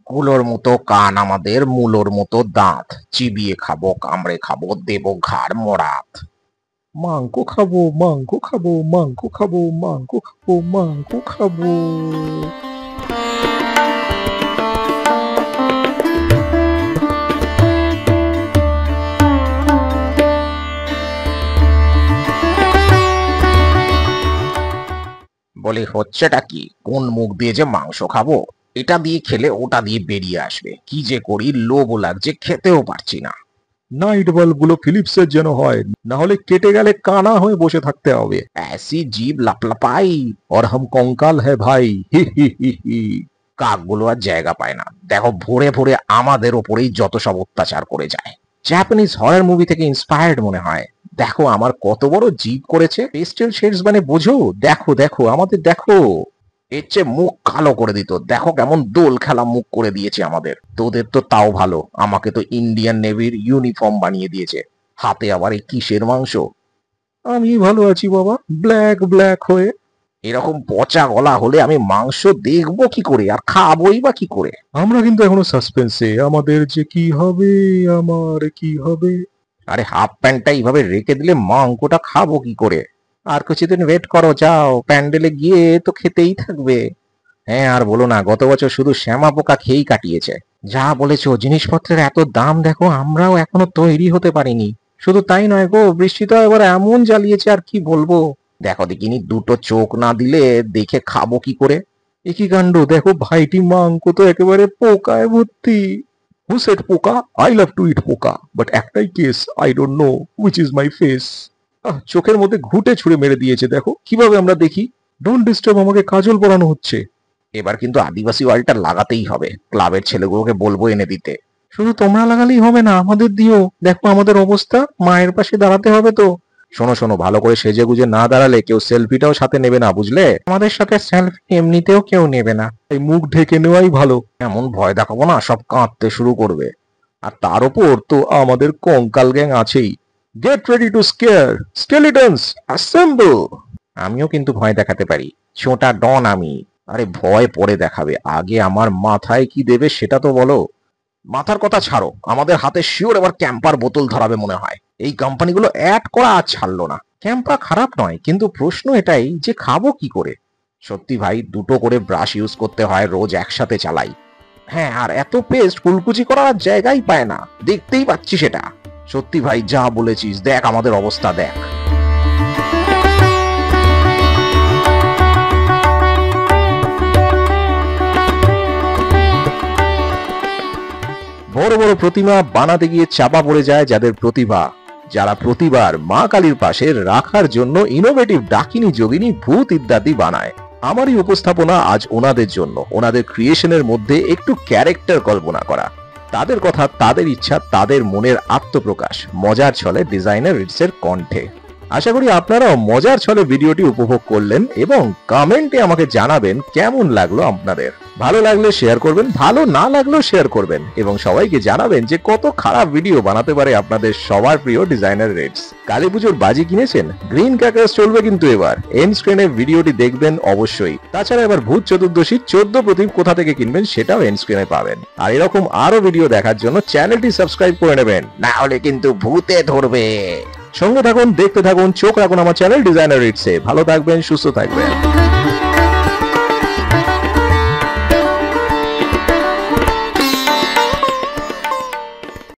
কুলোর মতো কান আমাদের, মূলোর মতো দাঁত, চিবিয়ে খাবো, কামড়ে খাবো, দেবো ঘাড় মরাত। মাংস খাবো, মাংস খাবো, মাংস খাবো, মাংস খাবো, মাংস খাবো। বলি হচ্ছেটা কি? কোন মুখ দিয়ে যে মাংস খাবো? এটা দিয়ে খেলে ওটা দিয়ে বেরিয়ে আসবে। কি যে করি, লোভও লাগছে, খেতেও পারছি না। নাইট বাল্ব গুলো ফিলিপসের যেন হয়, না হলে কেটে গেলে কানা হয়ে বসে থাকতে হবে। ऐसी जीभ लपलपाई। और हम कंकाल है भाई, হি হি হি হি। কাকগুলো আর জায়গা পায় না, দেখো ভোরে ভোরে আমাদের ওপরেই যত সব অত্যাচার করে যায়। জাপানিজ হরর মুভি থেকে ইন্সপায়ার্ড মনে হয়। দেখো আমার কত বড় জিভ করেছে, পেস্টেল শেডস মানে বোঝো? দেখো দেখো আমাদের দেখো। এর চেয়ে মুখ কালো করে দিত, দেখো কেমন দোল খেলা মুখ করে দিয়েছে আমাদের। তোদের তো তাও ভালো, আমাকে তো ইন্ডিয়ান নেভির ইউনিফর্ম বানিয়ে দিয়েছে। হাতে আবার এই কিসের মাংস? আমি ভালো আছি বাবা, ব্ল্যাক ব্ল্যাক হয়ে। এরকম পচা গলা হলে আমি মাংস দেখবো কি করে আর খাবোই বা কি করে? আমরা কিন্তু এখনো সাসপেন্সে, আমাদের যে কি হবে, আমার কি হবে। আরে হাফ প্যান্টটা এইভাবে রেখে দিলে মাংসটা খাবো কি করে? আর কিছুদিন ওয়েট করো, যাও প্যান্ডেলে গিয়ে তো খেতেই থাকবে। হ্যাঁ আর বলো না, গত বছর শুধু শ্যামা পোকা খেয়েই কাটিয়েছে। যা বলেছো, জিনিসপত্রের এত দাম দেখো, আমরাও এখনো তৈরি হতে পারিনি। শুধু তাই নয় গো, বৃষ্টিটা এবার এমন জ্বালিয়েছে আর কি বলবো। দেখো দেখিনি, দুটো চোখ না দিলে দেখে খাবো কি করে? একই কাণ্ড, দেখো ভাইটি মাংস তো একেবারে পোকায় ভর্তি। হু সেড পোকা? আই লাভ টু ইট পোকা, বাট একটাই case, I don't know which is my face. চোখের মধ্যে ঘুটে ছুঁড়ে মেরে দিয়েছে, দেখো কিভাবে আমরা দেখি। ডোন্ট ডিস্টার্ব, আমাকে কাজল পরানো হচ্ছে। এবার কিন্তু আদিবাসী ওয়ালটা লাগাতেই হবে, ক্লাবের ছেলেগুলোকে বলবো এনে দিতে। শুধু তোমরা লাগালেই হবে না, আমাদের দিও। দেখো আমাদের অবস্থা, মায়ের পাশে দাঁড়াতে হবে তো। শোনো শোনো, ভালো করে সেজে গুজে না দাঁড়ালে কেউ সেলফিটাও সাথে নেবে না, বুঝলে? আমাদের সাথে সেলফি এমনিতেও কেউ নেবে না, তাই মুখ ঢেকে নেওয়াই ভালো। এমন ভয় দেখাবো না, সব কাঁদতে শুরু করবে। আর তার উপর তো আমাদের কঙ্কাল গ্যাং আছেই। Get ready to scare, skeletons assemble. আমিও কিন্তু ভয় দেখাতে পারি, ছোটা ডন আমি। আরে ভয় পরে দেখাবে, আগে আমার মাথায় কি দেবে সেটা তো বলো। মাথার কথা ছাড়ো, আমাদের হাতে শিওর এবার ক্যাম্পার বোতল ধরাবে মনে হয়। এই কোম্পানিগুলো অ্যাড করা আর ছাড়লো না। ক্যাম্পা খারাপ নয়, কিন্তু প্রশ্ন এটাই যে খাবো কি করে। সত্যি ভাই, দুটো করে ব্রাশ ইউজ করতে হয়, রোজ একসাথে চালাই। হ্যাঁ, আর এত পেস্ট কুলকুচি করার আর জায়গাই পায় না, দেখতেই পাচ্ছি সেটা। সত্যি ভাই, যা বলেছিস, দেখ আমাদের অবস্থা দেখ। বড় বড় প্রতিমা বানাতে গিয়ে চাপা পড়ে যায় যাদের প্রতিভা, যারা প্রতিবার মা কালীর পাশে রাখার জন্য ইনোভেটিভ ডাকিনী যোগিনী ভূত ইত্যাদি বানায়। আমারই উপস্থাপনা আজ ওনাদের জন্য, ওনাদের ক্রিয়েশনের মধ্যে একটু ক্যারেক্টার কল্পনা করা। তাদের কথা, তাদের ইচ্ছা, তাদের মনের আত্মপ্রকাশ মজার ছলে ডিজাইনার রিটসের কণ্ঠে। আশা করি আপনারাও মজার ছলে ভিডিওটি উপভোগ করলেন এবং কমেন্টে আমাকে জানাবেন কেমন লাগলো আপনাদের। ভালো লাগলে শেয়ার করবেন, ভালো না লাগলেও শেয়ার করবেন এবং সবাইকে জানাবেন যে কত খারাপ ভিডিও বানাতে পারে আপনাদের সবার প্রিয় ডিজাইনার রিটস। কালী পুজোর বাজি কিনেছেন? গ্রিন ক্র্যাকার্স চলবে কিন্তু এবার, এন্ড স্ক্রিনে ভিডিওটি দেখবেন অবশ্যই। তাছাড়া এবার ভূত চতুর্দশী 14 প্রদীপ কোথা থেকে কিনবেন সেটাও এন্ড স্ক্রিনে পাবেন। আর এরকম আরো ভিডিও দেখার জন্য চ্যানেলটি সাবস্ক্রাইব করে নেবেন, না হলে কিন্তু ভূতে ধরবে। সঙ্গে থাকুন, দেখতে থাকুন, চোখ রাখুন আমার চ্যানেল ডিজাইনার রিটসে। ভালো থাকবেন, সুস্থ থাকবেন।